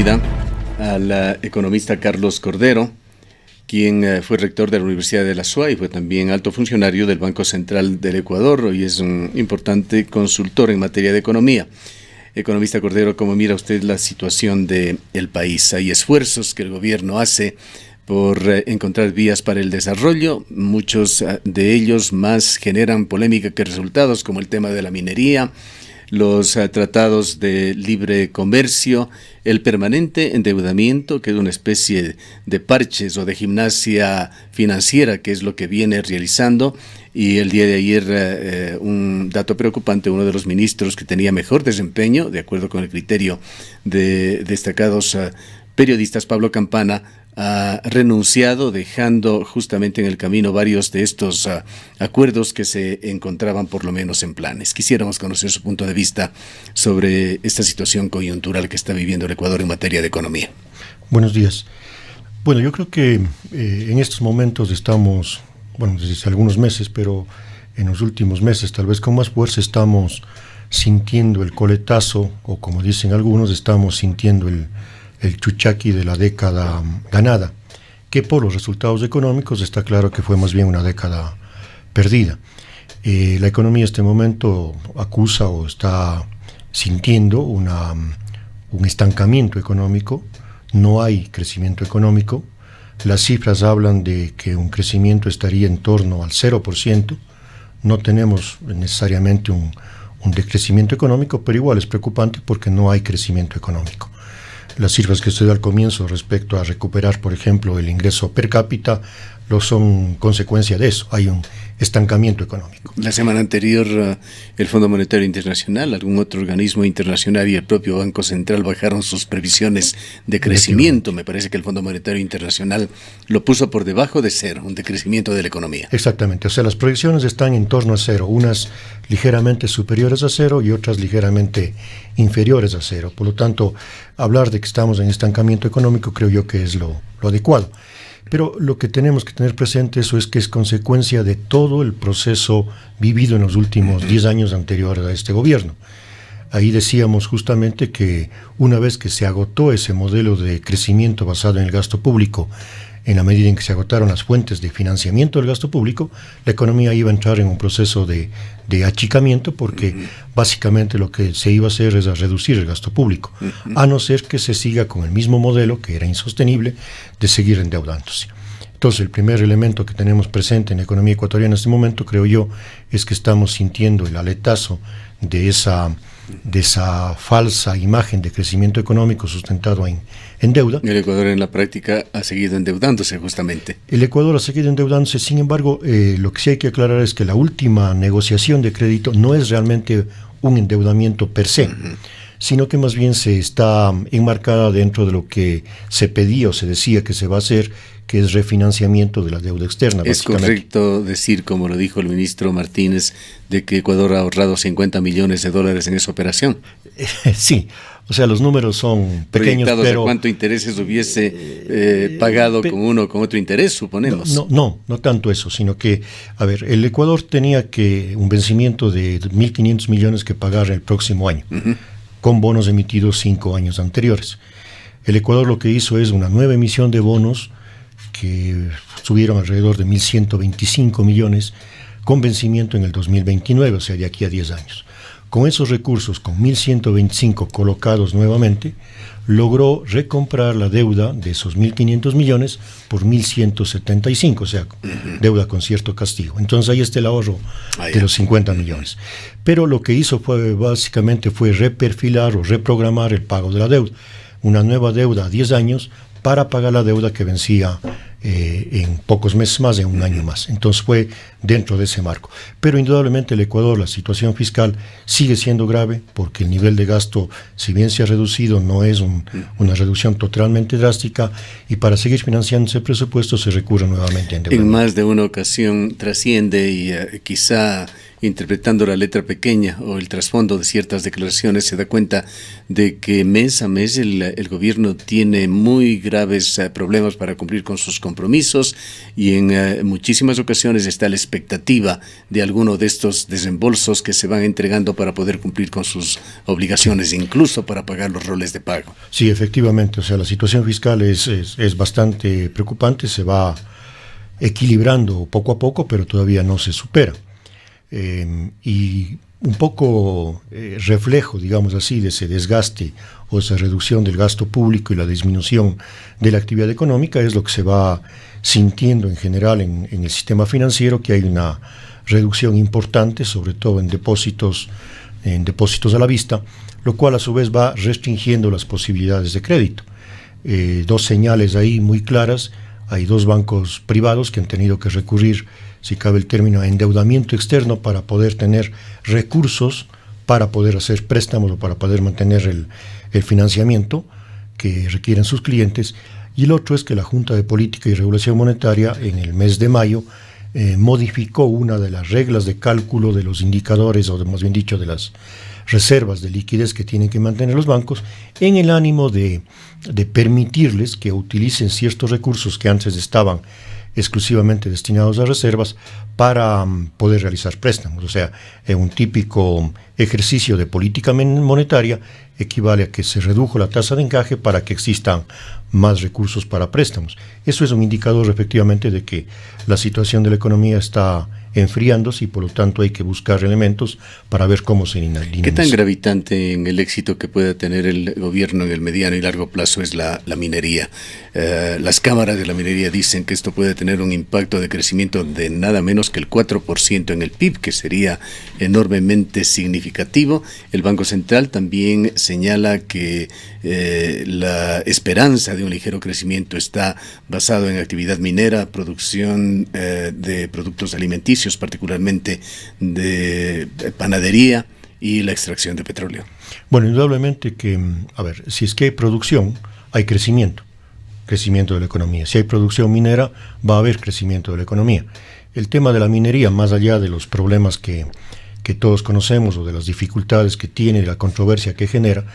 bienvenida al economista Carlos Cordero, quien fue rector de la Universidad de la SUA y fue también alto funcionario del Banco Central del Ecuador y es un importante consultor en materia de economía. Economista Cordero, ¿cómo mira usted la situación del país? Hay esfuerzos que el gobierno hace por encontrar vías para el desarrollo. Muchos de ellos más generan polémica que resultados, como el tema de la minería, los tratados de libre comercio, el permanente endeudamiento, que es una especie de parches o de gimnasia financiera, que es lo que viene realizando. Y el día de ayer, un dato preocupante, uno de los ministros que tenía mejor desempeño, de acuerdo con el criterio de destacados periodistas, Pablo Campana, ha renunciado, dejando justamente en el camino varios de estos acuerdos que se encontraban por lo menos en planes. Quisiéramos conocer su punto de vista sobre esta situación coyuntural que está viviendo el Ecuador en materia de economía. Buenos días. Bueno, yo creo que en estos momentos estamos, desde algunos meses, pero en los últimos meses tal vez con más fuerza estamos sintiendo el coletazo, o como dicen algunos, estamos sintiendo el chuchaqui de la década ganada, que por los resultados económicos está claro que fue más bien una década perdida. La economía en este momento acusa o está sintiendo un estancamiento económico, no hay crecimiento económico, las cifras hablan de que un crecimiento estaría en torno al 0%, no tenemos necesariamente un decrecimiento económico, pero igual es preocupante porque no hay crecimiento económico. Las cifras que usted dio al comienzo respecto a recuperar, por ejemplo, el ingreso per cápita, lo son consecuencia de eso. Hay un estancamiento económico. La semana anterior, el Fondo Monetario Internacional, algún otro organismo internacional y el propio Banco Central bajaron sus previsiones de crecimiento. Me parece que el Fondo Monetario Internacional lo puso por debajo de cero, un decrecimiento de la economía. Exactamente. O sea, las proyecciones están en torno a cero, unas ligeramente superiores a cero y otras ligeramente inferiores a cero. Por lo tanto, hablar de que estamos en estancamiento económico creo yo que es lo adecuado. Pero lo que tenemos que tener presente eso es que es consecuencia de todo el proceso vivido en los últimos 10 años anteriores a este gobierno. Ahí decíamos justamente que una vez que se agotó ese modelo de crecimiento basado en el gasto público, en la medida en que se agotaron las fuentes de financiamiento del gasto público, la economía iba a entrar en un proceso de achicamiento porque básicamente lo que se iba a hacer es a reducir el gasto público, a no ser que se siga con el mismo modelo, que era insostenible, de seguir endeudándose. Entonces, el primer elemento que tenemos presente en la economía ecuatoriana en este momento, creo yo, es que estamos sintiendo el aletazo de esa falsa imagen de crecimiento económico sustentado en deuda. El Ecuador en la práctica ha seguido endeudándose justamente. El Ecuador ha seguido endeudándose, sin embargo, lo que sí hay que aclarar es que la última negociación de crédito no es realmente un endeudamiento per se, sino que más bien se está enmarcada dentro de lo que se pedía o se decía que se va a hacer, que es refinanciamiento de la deuda externa. ¿Es correcto decir, como lo dijo el ministro Martínez, de que Ecuador ha ahorrado $50 millones en esa operación? Sí, o sea, los números son pequeños, pero... ¿A cuánto intereses hubiese pagado con uno o con otro interés, suponemos? No tanto eso, sino que, el Ecuador tenía que un vencimiento de 1.500 millones que pagar el próximo año, con bonos emitidos 5 años anteriores. El Ecuador lo que hizo es una nueva emisión de bonos que subieron alrededor de 1.125 millones con vencimiento en el 2029, o sea, de aquí a 10 años. Con esos recursos, con 1.125 colocados nuevamente, logró recomprar la deuda de esos 1.500 millones por 1.175, o sea, deuda con cierto castigo. Entonces ahí está el ahorro de los 50 millones. Pero lo que hizo básicamente fue reperfilar o reprogramar el pago de la deuda. Una nueva deuda a 10 años para pagar la deuda que vencía en pocos meses más, en un año más. Entonces fue dentro de ese marco. Pero indudablemente el Ecuador, la situación fiscal sigue siendo grave porque el nivel de gasto, si bien se ha reducido, no es una reducción totalmente drástica y para seguir financiando ese presupuesto se recurre nuevamente a endeudamiento. En más de una ocasión trasciende y quizá interpretando la letra pequeña o el trasfondo de ciertas declaraciones, se da cuenta de que mes a mes el gobierno tiene muy graves problemas para cumplir con sus compromisos y en muchísimas ocasiones está la expectativa de alguno de estos desembolsos que se van entregando para poder cumplir con sus obligaciones, incluso para pagar los roles de pago. Sí, efectivamente, o sea, la situación fiscal es bastante preocupante, se va equilibrando poco a poco, pero todavía no se supera. Y un poco reflejo, digamos así, de ese desgaste o esa reducción del gasto público y la disminución de la actividad económica es lo que se va sintiendo en general en el sistema financiero, que hay una reducción importante, sobre todo en depósitos a la vista, lo cual a su vez va restringiendo las posibilidades de crédito. Dos señales ahí muy claras: hay dos bancos privados que han tenido que recurrir, si cabe el término, a endeudamiento externo para poder tener recursos para poder hacer préstamos o para poder mantener el financiamiento que requieren sus clientes. Y el otro es que la Junta de Política y Regulación Monetaria en el mes de mayo modificó una de las reglas de cálculo de los indicadores, o más bien dicho, de las reservas de liquidez que tienen que mantener los bancos, en el ánimo de permitirles que utilicen ciertos recursos que antes estaban exclusivamente destinados a reservas para poder realizar préstamos. O sea, un típico ejercicio de política monetaria equivale a que se redujo la tasa de encaje para que existan más recursos para préstamos. Eso es un indicador efectivamente de que la situación de la economía está enfriándose y por lo tanto hay que buscar elementos para ver cómo se dinamiza. ¿Qué tan gravitante en el éxito que pueda tener el gobierno en el mediano y largo plazo es la minería? Las cámaras de la minería dicen que esto puede tener un impacto de crecimiento de nada menos que el 4% en el PIB, que sería enormemente significativo. El Banco Central también señala que la esperanza de un ligero crecimiento está basado en actividad minera, producción de productos alimenticios, particularmente de panadería, y la extracción de petróleo. Bueno, indudablemente que, si es que hay producción, hay crecimiento de la economía. Si hay producción minera, va a haber crecimiento de la economía. El tema de la minería, más allá de los problemas que todos conocemos o de las dificultades que tiene y la controversia que genera,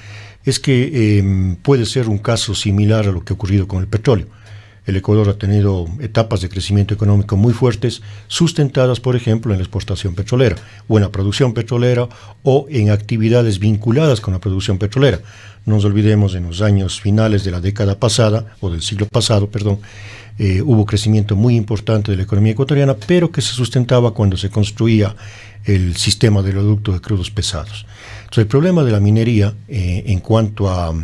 es que puede ser un caso similar a lo que ha ocurrido con el petróleo. El Ecuador ha tenido etapas de crecimiento económico muy fuertes, sustentadas, por ejemplo, en la exportación petrolera, o en la producción petrolera, o en actividades vinculadas con la producción petrolera. No nos olvidemos, en los años finales de la década pasada, o del siglo pasado, hubo crecimiento muy importante de la economía ecuatoriana, pero que se sustentaba cuando se construía el sistema de oleoductos de crudos pesados. Entonces, el problema de la minería, en cuanto a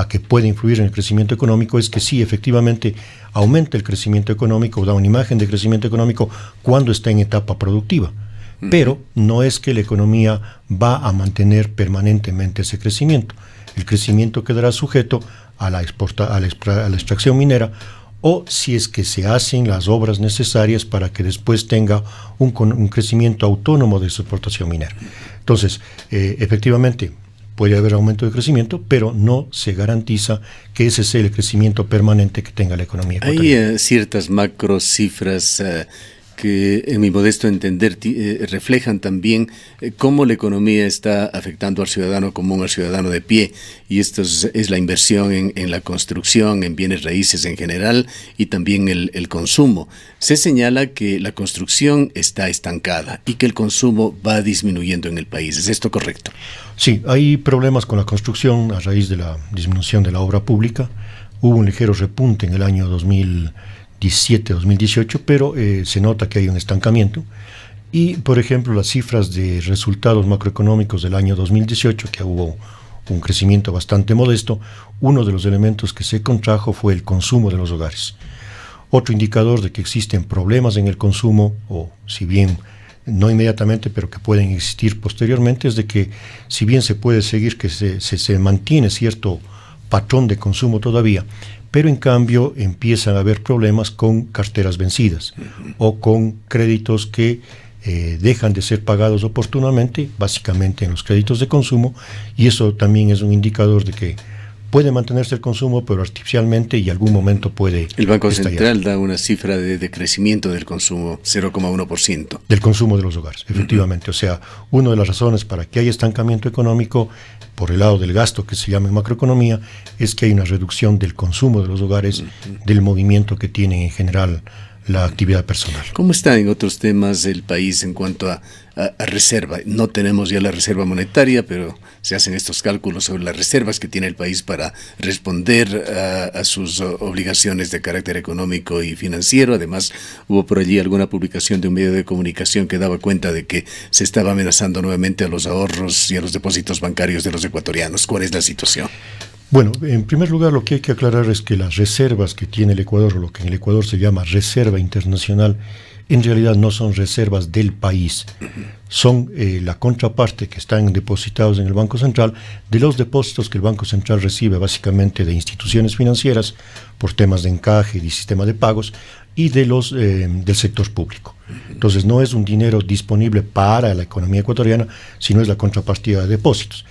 que puede influir en el crecimiento económico, es que sí, efectivamente, aumenta el crecimiento económico, da una imagen de crecimiento económico cuando está en etapa productiva. Pero no es que la economía va a mantener permanentemente ese crecimiento. El crecimiento quedará sujeto a la extracción minera, o si es que se hacen las obras necesarias para que después tenga un crecimiento autónomo de su exportación minera. Entonces, efectivamente, puede haber aumento de crecimiento, pero no se garantiza que ese sea el crecimiento permanente que tenga la economía ecuatoriana. Hay ciertas macro cifras que, en mi modesto entender, reflejan también cómo la economía está afectando al ciudadano común, al ciudadano de pie, y esto es la inversión en la construcción, en bienes raíces en general, y también el consumo. Se señala que la construcción está estancada y que el consumo va disminuyendo en el país. ¿Es esto correcto? Sí, hay problemas con la construcción a raíz de la disminución de la obra pública. Hubo un ligero repunte en el año 2017-2018, pero se nota que hay un estancamiento. Y, por ejemplo, las cifras de resultados macroeconómicos del año 2018, que hubo un crecimiento bastante modesto, uno de los elementos que se contrajo fue el consumo de los hogares. Otro indicador de que existen problemas en el consumo, o si bien no inmediatamente, pero que pueden existir posteriormente, es de que si bien se puede seguir que se mantiene cierto patrón de consumo todavía, pero en cambio empiezan a haber problemas con carteras vencidas o con créditos que dejan de ser pagados oportunamente, básicamente en los créditos de consumo, y eso también es un indicador de que puede mantenerse el consumo, pero artificialmente y algún momento puede El Banco estallar. Central da una cifra de crecimiento del consumo, 0,1%. Del consumo de los hogares, efectivamente. O sea, una de las razones para que haya estancamiento económico, por el lado del gasto que se llama en macroeconomía, es que hay una reducción del consumo de los hogares, del movimiento que tiene en general la actividad personal. ¿Cómo está en otros temas el país en cuanto a reserva? No tenemos ya la reserva monetaria, pero se hacen estos cálculos sobre las reservas que tiene el país para responder a sus obligaciones de carácter económico y financiero. Además, hubo por allí alguna publicación de un medio de comunicación que daba cuenta de que se estaba amenazando nuevamente a los ahorros y a los depósitos bancarios de los ecuatorianos. ¿Cuál es la situación? Bueno, en primer lugar lo que hay que aclarar es que las reservas que tiene el Ecuador, o lo que en el Ecuador se llama reserva internacional, en realidad no son reservas del país, son la contraparte que están depositados en el Banco Central de los depósitos que el Banco Central recibe básicamente de instituciones financieras por temas de encaje y sistema de pagos y de los del sector público. Entonces no es un dinero disponible para la economía ecuatoriana, sino es la contrapartida de depósitos.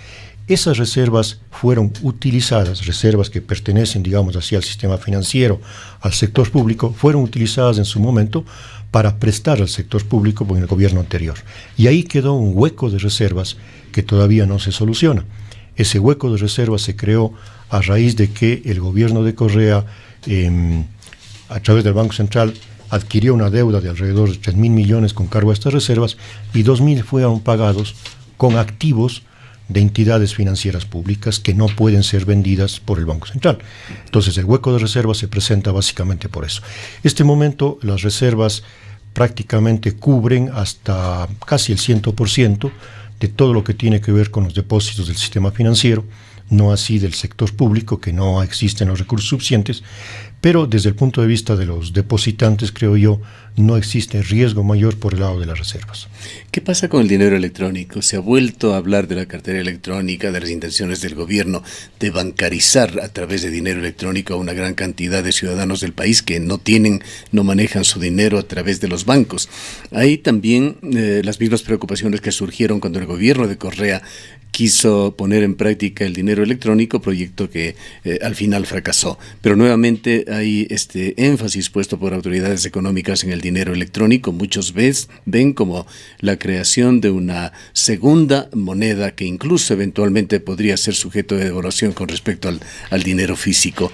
Esas reservas fueron utilizadas, reservas que pertenecen, digamos así, al sistema financiero, al sector público, fueron utilizadas en su momento para prestar al sector público en el gobierno anterior. Y ahí quedó un hueco de reservas que todavía no se soluciona. Ese hueco de reservas se creó a raíz de que el gobierno de Correa, a través del Banco Central, adquirió una deuda de alrededor de 3.000 millones con cargo a estas reservas y 2.000 fueron pagados con activos de entidades financieras públicas que no pueden ser vendidas por el Banco Central. Entonces el hueco de reservas se presenta básicamente por eso. Este momento las reservas prácticamente cubren hasta casi el 100% de todo lo que tiene que ver con los depósitos del sistema financiero, no así del sector público, que no existen los recursos suficientes, pero desde el punto de vista de los depositantes, creo yo, no existe riesgo mayor por el lado de las reservas. ¿Qué pasa con el dinero electrónico? Se ha vuelto a hablar de la cartera electrónica, de las intenciones del gobierno de bancarizar a través de dinero electrónico a una gran cantidad de ciudadanos del país que no manejan su dinero a través de los bancos. Hay también las mismas preocupaciones que surgieron cuando el gobierno de Correa quiso poner en práctica el dinero electrónico, proyecto que al final fracasó. Pero nuevamente hay este énfasis puesto por autoridades económicas en el dinero electrónico. Muchos ven como la creación de una segunda moneda que incluso eventualmente podría ser sujeto de devaluación con respecto al dinero físico.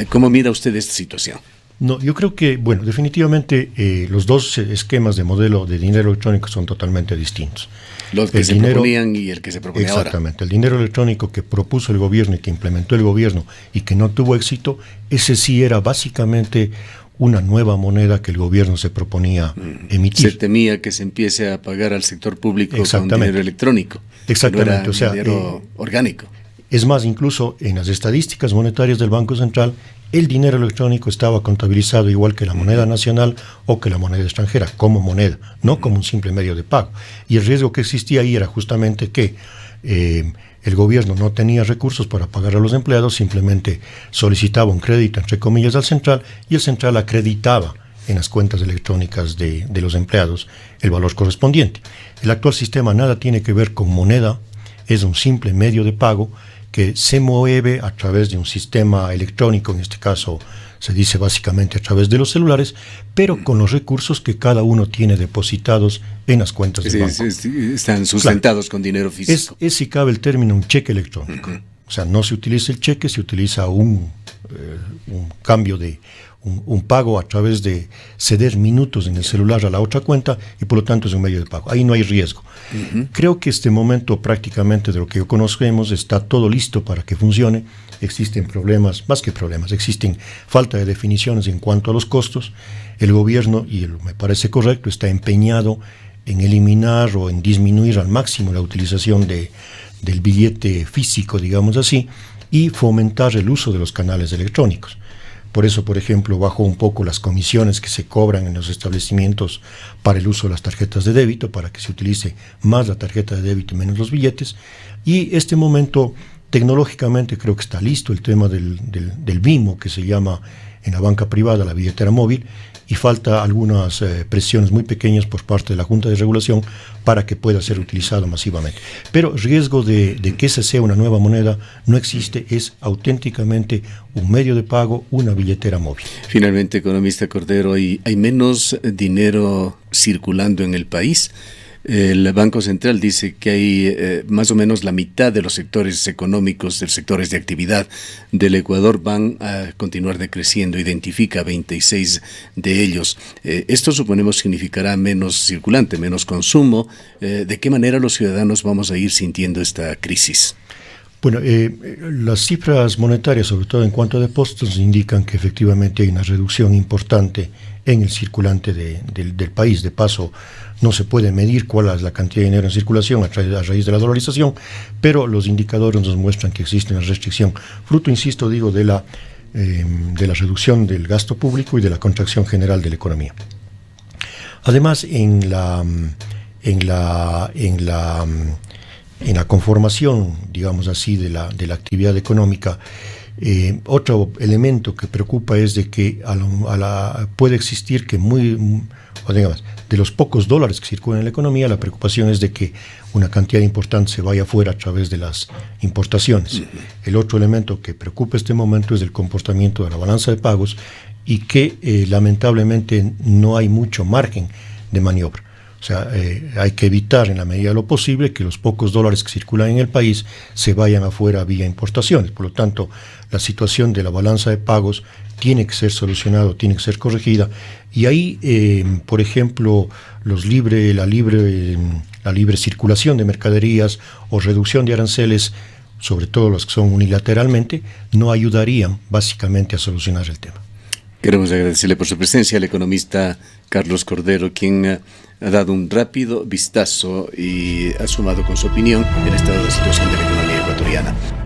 ¿Cómo mira usted esta situación? No, yo creo que, bueno, definitivamente los dos esquemas de modelo de dinero electrónico son totalmente distintos. Los que se proponían y el que se propone ahora. Exactamente. El dinero electrónico que propuso el gobierno y que implementó el gobierno y que no tuvo éxito, ese sí era básicamente una nueva moneda que el gobierno se proponía emitir. Se temía que se empiece a pagar al sector público con dinero electrónico. Exactamente. No era, o sea, dinero orgánico. Es más, incluso en las estadísticas monetarias del Banco Central, el dinero electrónico estaba contabilizado igual que la moneda nacional o que la moneda extranjera, como moneda, no como un simple medio de pago. Y el riesgo que existía ahí era justamente que el gobierno no tenía recursos para pagar a los empleados, simplemente solicitaba un crédito, entre comillas, al central, y el central acreditaba en las cuentas electrónicas de los empleados el valor correspondiente. El actual sistema nada tiene que ver con moneda, es un simple medio de pago que se mueve a través de un sistema electrónico, en este caso se dice básicamente a través de los celulares, pero con los recursos que cada uno tiene depositados en las cuentas del banco. Están sustentados con dinero físico. Es, si cabe el término, un cheque electrónico. O sea, no se utiliza el cheque, se utiliza un cambio de un pago a través de ceder minutos en el celular a la otra cuenta y por lo tanto es un medio de pago. Ahí no hay riesgo. Creo que este momento prácticamente de lo que conocemos está todo listo para que funcione. Existen problemas, más que problemas, existen falta de definiciones en cuanto a los costos. El gobierno, y me parece correcto, está empeñado en eliminar o en disminuir al máximo la utilización del billete físico, digamos así, y fomentar el uso de los canales electrónicos. Por eso, por ejemplo, bajó un poco las comisiones que se cobran en los establecimientos para el uso de las tarjetas de débito, para que se utilice más la tarjeta de débito y menos los billetes. Y este momento, tecnológicamente, creo que está listo el tema del BIMO, que se llama en la banca privada la billetera móvil, y falta algunas presiones muy pequeñas por parte de la Junta de Regulación para que pueda ser utilizado masivamente. Pero riesgo de que esa sea una nueva moneda no existe, es auténticamente un medio de pago, una billetera móvil. Finalmente, economista Cordero, ¿hay menos dinero circulando en el país? El Banco Central dice que hay más o menos la mitad de los sectores económicos, de los sectores de actividad del Ecuador van a continuar decreciendo, identifica 26 de ellos. Esto suponemos significará menos circulante, menos consumo. ¿De qué manera los ciudadanos vamos a ir sintiendo esta crisis? Bueno, las cifras monetarias, sobre todo en cuanto a depósitos, indican que efectivamente hay una reducción importante en el circulante del país. De paso, no se puede medir cuál es la cantidad de dinero en circulación a raíz de la dolarización, pero los indicadores nos muestran que existe una restricción, fruto, insisto, de la reducción del gasto público y de la contracción general de la economía. Además, en la conformación, digamos así, de la actividad económica, otro elemento que preocupa es de que puede existir que de los pocos dólares que circulan en la economía, la preocupación es de que una cantidad importante se vaya afuera a través de las importaciones. El otro elemento que preocupa en este momento es el comportamiento de la balanza de pagos y que lamentablemente no hay mucho margen de maniobra. O sea, hay que evitar en la medida de lo posible que los pocos dólares que circulan en el país se vayan afuera vía importaciones. Por lo tanto, la situación de la balanza de pagos tiene que ser solucionada, tiene que ser corregida. Y ahí, por ejemplo, la libre circulación de mercaderías o reducción de aranceles, sobre todo los que son unilateralmente, no ayudarían básicamente a solucionar el tema. Queremos agradecerle por su presencia al economista Carlos Cordero, quien ha dado un rápido vistazo y ha sumado con su opinión el estado de situación de la economía ecuatoriana.